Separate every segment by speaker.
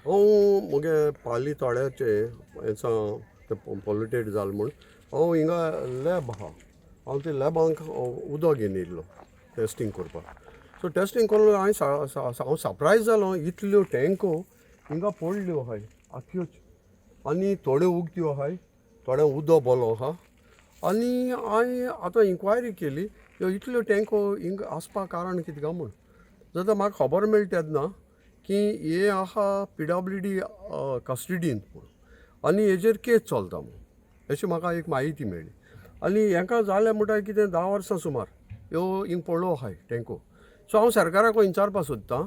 Speaker 1: हांव मुगे पाली तोड्याचे हेचा पोल्युटेड जालें म्हूण हांव हिंगा लॅब आहा हांव ते लॅबांक उदक घेवन येयल्लो टेस्टींग करपाक. सो टेस्टींग करून हांव सरप्रायज जालो इतल्यो टँको हिंगा पडल्यो आहाय आख्योच आनी थोड्यो उक्त्यो आहाय थोड्या उदक बोलो आहा आनी हांवें आतां इन्क्वायरी केली ह्यो इतल्यो टँको हिंगा आसपा कारण कितें काय म्हूण जाल्यार म्हाका खबर मेळ्ळी तेन्ना की हे आहा PWD कस्टडीन म्हूण आनी हेजेर केस चलता म्हूण अशी म्हाका एक म्हायती मेळ्ळी. आनी हेका जालें म्हणटा कितें 10 वर्सां सुमार ह्यो हिंग पडलो आहाय टँको. सो हांव सरकाराक विचारपाक सोदतां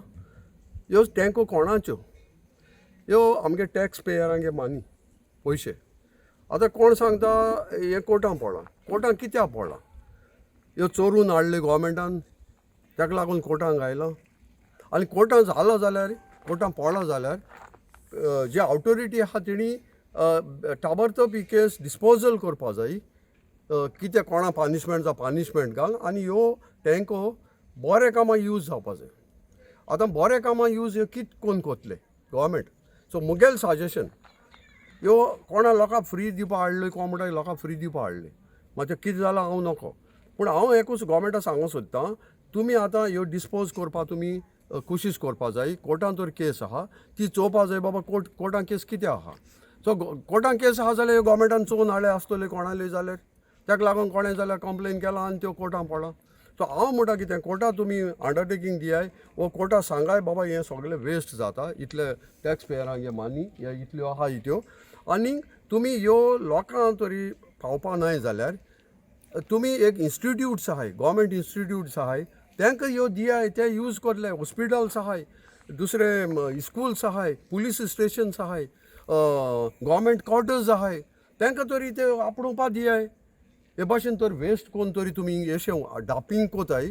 Speaker 1: ह्यो टँको कोणाच्यो ह्यो आमगे टॅक्स पेयरांगे मानी पयशे. आतां कोण सांगता हे कोर्टां पडलां कोर्टां कित्याक पडलां ह्यो चोरून हाडले गोवमेंटान ताका लागून कोर्टांक आयलां आनी कोर्टां जालो जाल्यार कोर्टां पडलां जाल्यार जी ऑथॉरिटी आहा तेणी ताबडतोब ही केस डिस्पोजल करपा जाय कितें कोणा पानिशमेंट घाल आनी ह्यो टँको बऱ्या कामां यूज जावपा जाय. आतां बऱ्या कामां यूज ह्यो कित कोन्न कोतले गोवमेंट. सो मुगेल सजेशन ह्यो कोणा लोकांक फ्री दिवपा हाडल्यो कोण म्हणटा लोकांक फ्री दिवपा हाडले मातशें कितें जालां हांव नको पूण हांव एकूच गोवमेंटाक सांगूंक सोदतां तुमी आतां ह्यो डिस्पोज करपा तुमी कोशिश करपा जाय. कोर्टान तर केस आहा ती चोवपा जाय बाबा कोर्टान केस कितें आहा. सो कोर्टान केस आहा जाल्यार गोवमेंटान चोवन हाडले आसतले कोणाले जाल्यार ताका लागून कोणें जाल्यार कंप्लेन केला आनी त्यो कोर्टान पडला. सो हांव म्हणटा कितें कोर्टां तुमी अंडरटेकींग दियाय वो कोर्टां सांगाय बाबा हें सगळें वेस्ट जाता इतले टॅक्स पेयरांगे मानी ह्या इतल्यो आहा त्यो आनी तुमी ह्यो लोकांक तरी पावपा न्हय जाल्यार तुमी एक इन्स्टिट्यूट्स आहाय गोवमेंट इन्स्टिट्यूट्स आहाय तांकां ह्यो दियाय ते यूज करले. हॉस्पिटल्स आहाय दुसरे स्कूल्स आहाय पुलीस स्टेशन्स आहाय गोवमेंट क्वॉर्टर्स आहाय तांकां तरी ते आपणुवपा दियाय. हे भाशेन तर वेस्ट कोन्न तरी तुमी अशें डांपिंग कोताय.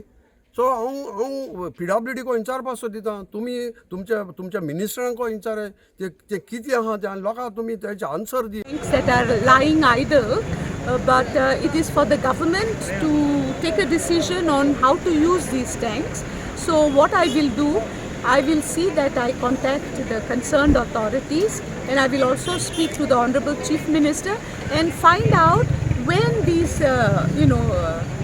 Speaker 1: सो हांव PWD को विचारपाक सोदितां तुमी तुमच्या मिनिस्टरांको विचाराय ते कितें आहा ते आनी लोकांक तुमी तेचे answer the.
Speaker 2: That are lying idle, but it is for the government to take a decision on how to use these tanks. So what I will do, I will see that I contact the concerned authorities and I will also speak to the Honorable Chief Minister and find out when these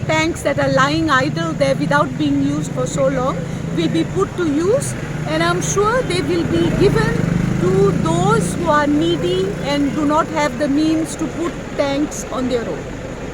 Speaker 2: tanks that are lying idle there without being used for so long will be put to use, and I'm sure they will be given to those who are needy and do not have the means to put tanks on their own.